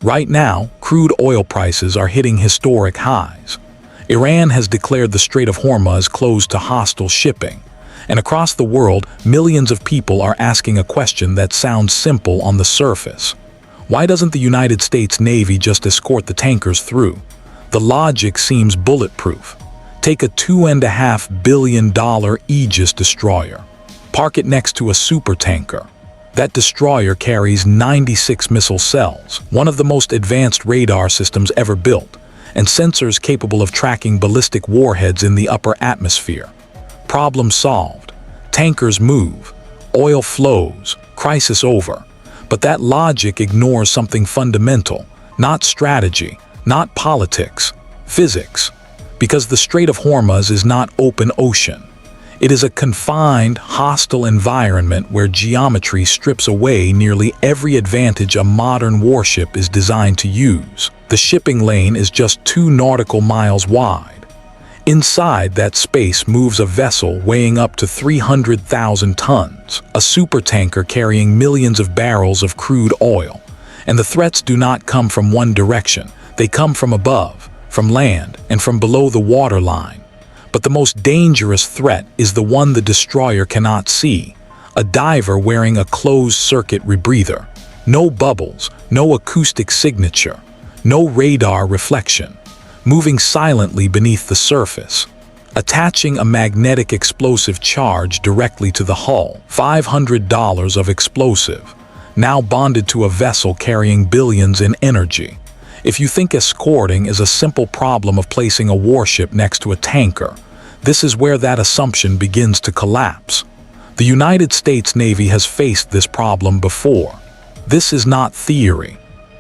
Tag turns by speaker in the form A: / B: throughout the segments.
A: Right now, crude oil prices are hitting historic highs. Iran has declared the Strait of Hormuz closed to hostile shipping. And across the world, millions of people are asking a question that sounds simple on the surface. Why doesn't the United States Navy just escort the tankers through? The logic seems bulletproof. Take a $2.5 billion Aegis destroyer. Park it next to a supertanker. That destroyer carries 96 missile cells, one of the most advanced radar systems ever built, and sensors capable of tracking ballistic warheads in the upper atmosphere. Problem solved. Tankers move. Oil flows. Crisis over. But that logic ignores something fundamental, not strategy, not politics, physics. Because the Strait of Hormuz is not open ocean. It is a confined, hostile environment where geometry strips away nearly every advantage a modern warship is designed to use. The shipping lane is just 2 nautical miles wide. Inside that space moves a vessel weighing up to 300,000 tons, a supertanker carrying millions of barrels of crude oil. And the threats do not come from one direction. They come from above, from land, and from below the waterline. But the most dangerous threat is the one the destroyer cannot see, a diver wearing a closed-circuit rebreather. No bubbles, no acoustic signature, no radar reflection, moving silently beneath the surface, attaching a magnetic explosive charge directly to the hull. $500 of explosive, now bonded to a vessel carrying billions in energy. If you think escorting is a simple problem of placing a warship next to a tanker, this is where that assumption begins to collapse. The United States Navy has faced this problem before. This is not theory.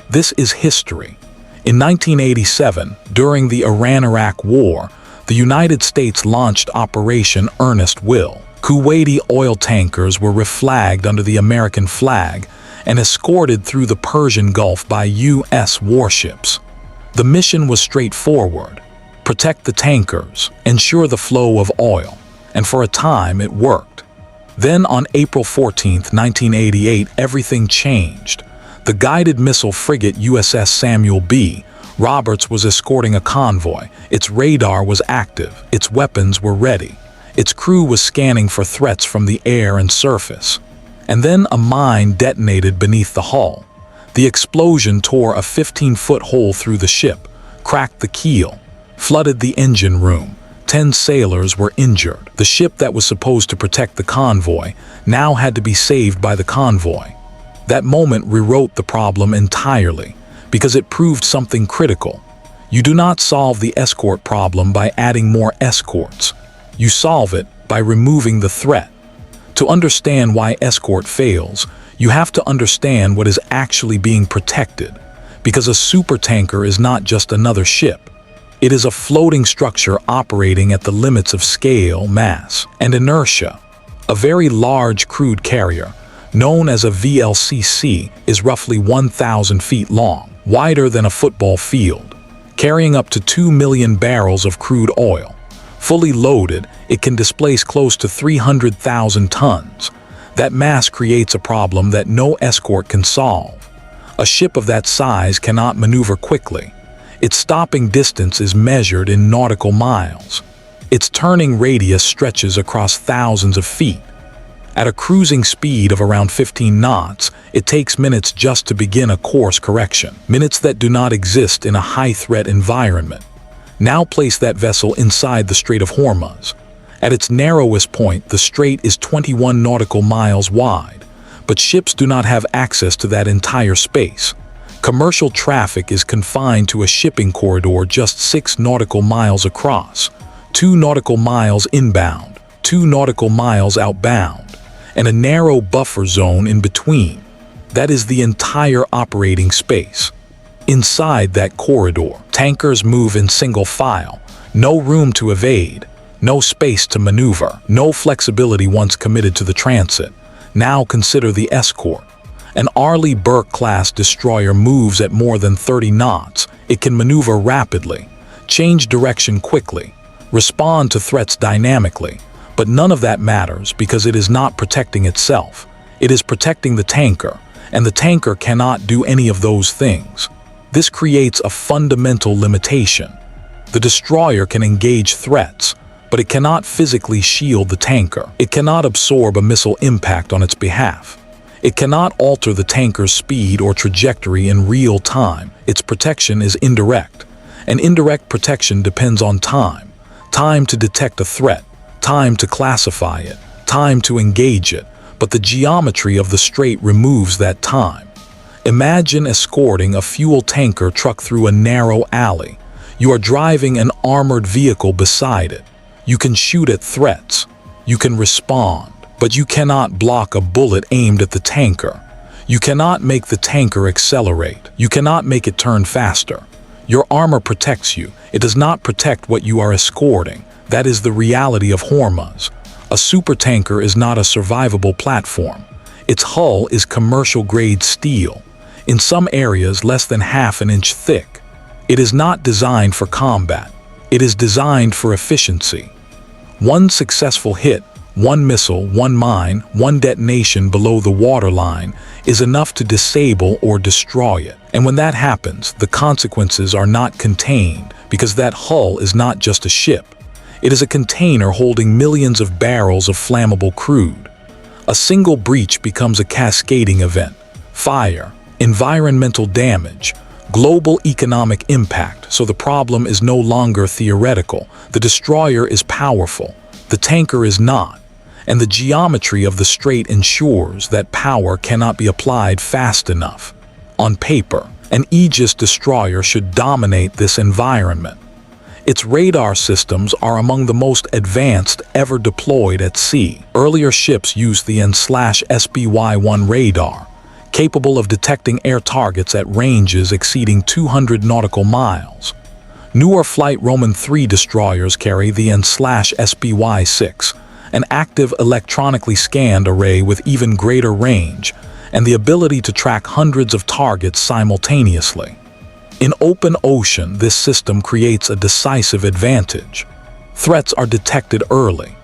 A: This is history. In 1987, during the Iran-Iraq War, the United States launched Operation Earnest Will. Kuwaiti oil tankers were reflagged under the American flag and escorted through the Persian Gulf by U.S. warships. The mission was straightforward: protect the tankers, ensure the flow of oil, and for a time it worked. Then on April 14, 1988, everything changed. The guided missile frigate USS Samuel B. Roberts was escorting a convoy. Its radar was active, its weapons were ready, its crew was scanning for threats from the air and surface. And then a mine detonated beneath the hull. The explosion tore a 15-foot hole through the ship, cracked the keel, flooded the engine room. 10 sailors were injured. The ship that was supposed to protect the convoy now had to be saved by the convoy. That moment rewrote the problem entirely, because it proved something critical. You do not solve the escort problem by adding more escorts. You solve it by removing the threat. To understand why escort fails, you have to understand what is actually being protected, because a supertanker is not just another ship. It is a floating structure operating at the limits of scale, mass, and inertia. A very large crude carrier, known as a VLCC, is roughly 1,000 feet long, wider than a football field, carrying up to 2 million barrels of crude oil. Fully loaded, it can displace close to 300,000 tons. That mass creates a problem that no escort can solve. A ship of that size cannot maneuver quickly. Its stopping distance is measured in nautical miles. Its turning radius stretches across thousands of feet. At a cruising speed of around 15 knots, it takes minutes just to begin a course correction, minutes that do not exist in a high-threat environment. Now place that vessel inside the Strait of Hormuz. At its narrowest point, the strait is 21 nautical miles wide, but ships do not have access to that entire space. Commercial traffic is confined to a shipping corridor just 6 nautical miles across, 2 nautical miles inbound, 2 nautical miles outbound, and a narrow buffer zone in between. That is the entire operating space. Inside that corridor, tankers move in single file, no room to evade, no space to maneuver, no flexibility once committed to the transit. Now consider the escort. An Arleigh Burke-class destroyer moves at more than 30 knots. It can maneuver rapidly, change direction quickly, respond to threats dynamically, but none of that matters because it is not protecting itself. It is protecting the tanker, and the tanker cannot do any of those things. This creates a fundamental limitation. The destroyer can engage threats, but it cannot physically shield the tanker. It cannot absorb a missile impact on its behalf. It cannot alter the tanker's speed or trajectory in real time. Its protection is indirect. And indirect protection depends on time. Time to detect a threat, time to classify it, time to engage it. But the geometry of the strait removes that time. Imagine escorting a fuel tanker truck through a narrow alley. You are driving an armored vehicle beside it. You can shoot at threats. You can respond. But you cannot block a bullet aimed at the tanker. You cannot make the tanker accelerate. You cannot make it turn faster. Your armor protects you. It does not protect what you are escorting. That is the reality of Hormuz. A supertanker is not a survivable platform. Its hull is commercial-grade steel, in some areas less than half an inch thick. It is not designed for combat. It is designed for efficiency. One successful hit, one missile, one mine, one detonation below the waterline is enough to disable or destroy it. And when that happens, the consequences are not contained, because that hull is not just a ship. It is a container holding millions of barrels of flammable crude. A single breach becomes a cascading event. Fire, environmental damage, global economic impact. So the problem is no longer theoretical. The destroyer is powerful. The tanker is not. And the geometry of the strait ensures that power cannot be applied fast enough. On paper, an Aegis destroyer should dominate this environment. Its radar systems are among the most advanced ever deployed at sea. Earlier ships used the N/SBY-1 radar, capable of detecting air targets at ranges exceeding 200 nautical miles. Newer Flight Roman 3 destroyers carry the N/SBY-6, an active electronically scanned array with even greater range, and the ability to track hundreds of targets simultaneously. In open ocean, this system creates a decisive advantage. Threats are detected early,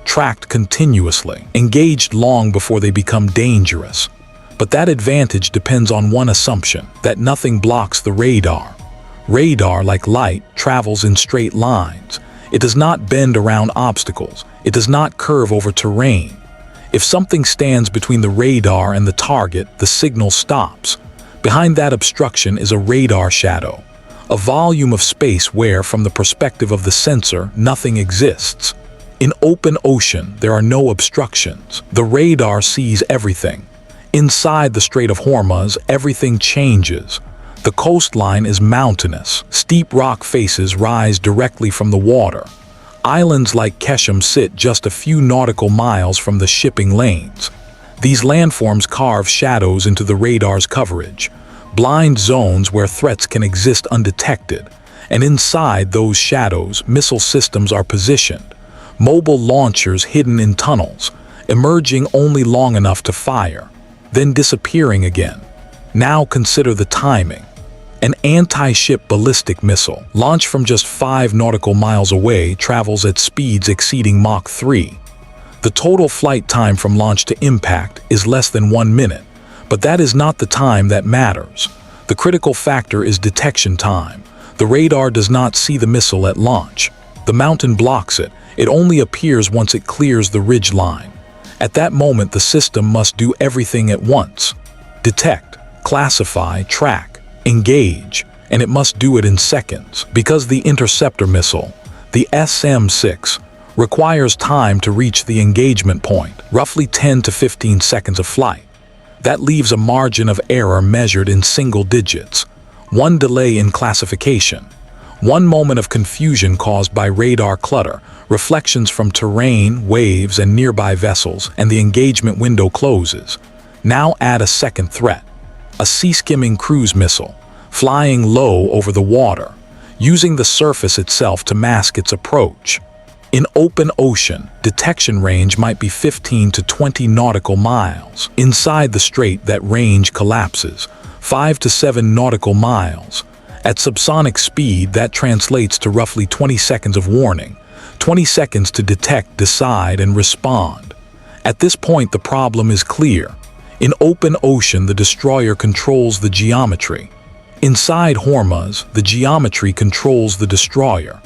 A: tracked continuously, engaged long before they become dangerous. But that advantage depends on one assumption, that nothing blocks the radar. Radar, like light, travels in straight lines. It does not bend around obstacles. It does not curve over terrain. If something stands between the radar and the target, the signal stops. Behind that obstruction is a radar shadow, a volume of space where, from the perspective of the sensor, nothing exists. In open ocean, there are no obstructions. The radar sees everything. Inside the Strait of Hormuz, everything changes. The coastline is mountainous. Steep rock faces rise directly from the water. Islands like Keshem sit just a few nautical miles from the shipping lanes. These landforms carve shadows into the radar's coverage, blind zones where threats can exist undetected. And inside those shadows, missile systems are positioned, mobile launchers hidden in tunnels, emerging only long enough to fire, then disappearing again. Now consider the timing. An anti-ship ballistic missile, launched from just 5 nautical miles away, travels at speeds exceeding Mach 3. The total flight time from launch to impact is less than 1 minute, but that is not the time that matters. The critical factor is detection time. The radar does not see the missile at launch. The mountain blocks it. It only appears once it clears the ridge line. At that moment, the system must do everything at once. Detect, classify, track, engage, and it must do it in seconds. Because the interceptor missile, the SM-6, requires time to reach the engagement point, roughly 10 to 15 seconds of flight. That leaves a margin of error measured in single digits. One delay in classification, one moment of confusion caused by radar clutter, reflections from terrain, waves, and nearby vessels, and the engagement window closes. Now add a second threat, a sea-skimming cruise missile, flying low over the water, using the surface itself to mask its approach. In open ocean, detection range might be 15 to 20 nautical miles. Inside the strait, that range collapses, 5 to 7 nautical miles. At subsonic speed, that translates to roughly 20 seconds of warning, 20 seconds to detect, decide, and respond. At this point, the problem is clear. In open ocean, the destroyer controls the geometry. Inside Hormuz, the geometry controls the destroyer.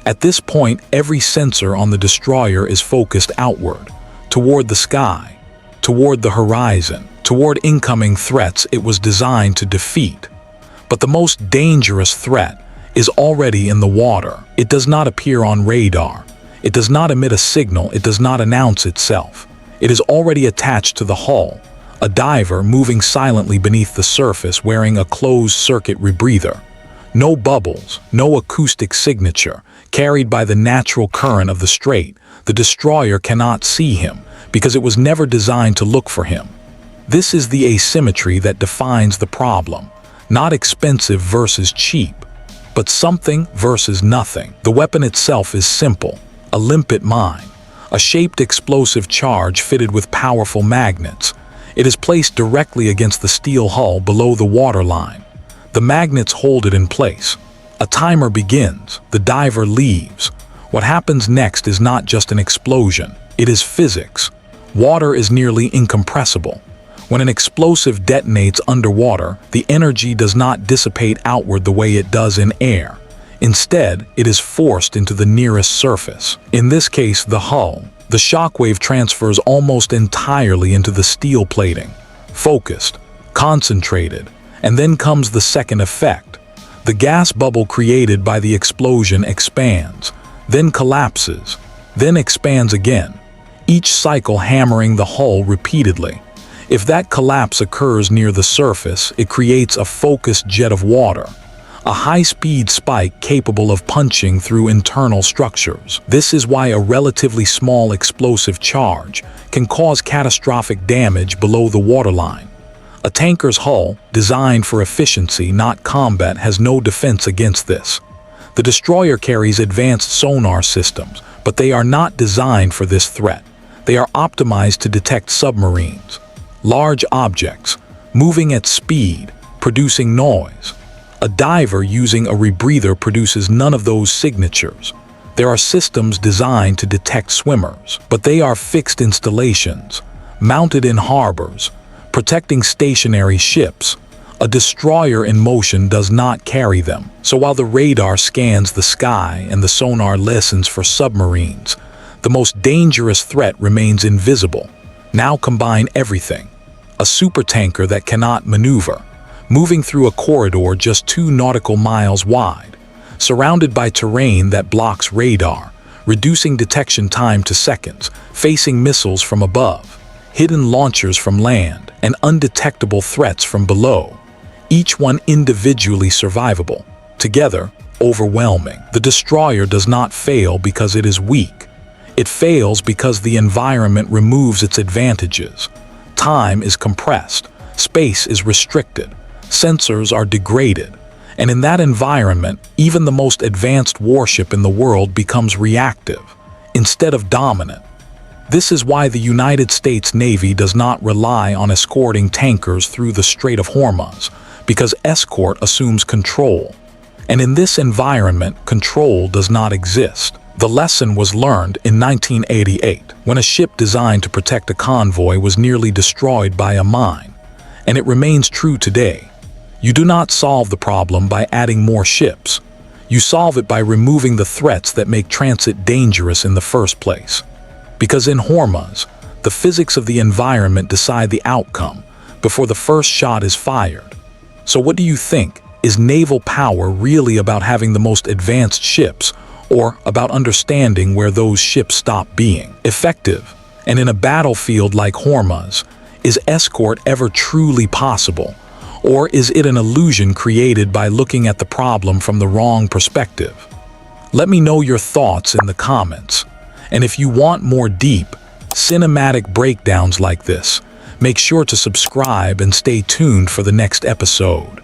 A: At this point, every sensor on the destroyer is focused outward, toward the sky, toward the horizon, toward incoming threats it was designed to defeat. But the most dangerous threat is already in the water. It does not appear on radar. It does not emit a signal. It does not announce itself. It is already attached to the hull, a diver moving silently beneath the surface wearing a closed-circuit rebreather. No bubbles, no acoustic signature, carried by the natural current of the strait. The destroyer cannot see him because it was never designed to look for him. This is the asymmetry that defines the problem. Not expensive versus cheap, but something versus nothing. The weapon itself is simple, a limpet mine, a shaped explosive charge fitted with powerful magnets. It is placed directly against the steel hull below the waterline. The magnets hold it in place. A timer begins. The diver leaves. What happens next is not just an explosion. It is physics. Water is nearly incompressible. When an explosive detonates underwater, the energy does not dissipate outward the way it does in air. Instead, it is forced into the nearest surface. In this case, the hull. The shockwave transfers almost entirely into the steel plating. Focused, concentrated, and then comes the second effect. The gas bubble created by the explosion expands, then collapses, then expands again, each cycle hammering the hull repeatedly. If that collapse occurs near the surface, it creates a focused jet of water, a high-speed spike capable of punching through internal structures. This is why a relatively small explosive charge can cause catastrophic damage below the waterline. A tanker's hull, designed for efficiency, not combat, has no defense against this. The destroyer carries advanced sonar systems, but they are not designed for this threat. They are optimized to detect submarines, large objects, moving at speed, producing noise. A diver using a rebreather produces none of those signatures. There are systems designed to detect swimmers, but they are fixed installations, mounted in harbors, protecting stationary ships. A destroyer in motion does not carry them. So while the radar scans the sky and the sonar listens for submarines, the most dangerous threat remains invisible. Now combine everything. A supertanker that cannot maneuver, moving through a corridor just 2 nautical miles wide, surrounded by terrain that blocks radar, reducing detection time to seconds, facing missiles from above, hidden launchers from land, and undetectable threats from below, each one individually survivable, together overwhelming. The destroyer does not fail because it is weak. It fails because the environment removes its advantages. Time is compressed, space is restricted, sensors are degraded, and in that environment, even the most advanced warship in the world becomes reactive, instead of dominant. This is why the United States Navy does not rely on escorting tankers through the Strait of Hormuz, because Escort assumes control. And in this environment, control does not exist. The lesson was learned in 1988, when a ship designed to protect a convoy was nearly destroyed by a mine. And it remains true today. You do not solve the problem by adding more ships. You solve it by removing the threats that make transit dangerous in the first place. Because in Hormuz, the physics of the environment decide the outcome before the first shot is fired. So what do you think? Is naval power really about having the most advanced ships, or about understanding where those ships stop being effective? And in a battlefield like Hormuz, is Escort ever truly possible? Or is it an illusion created by looking at the problem from the wrong perspective? Let me know your thoughts in the comments. And if you want more deep, cinematic breakdowns like this, make sure to subscribe and stay tuned for the next episode.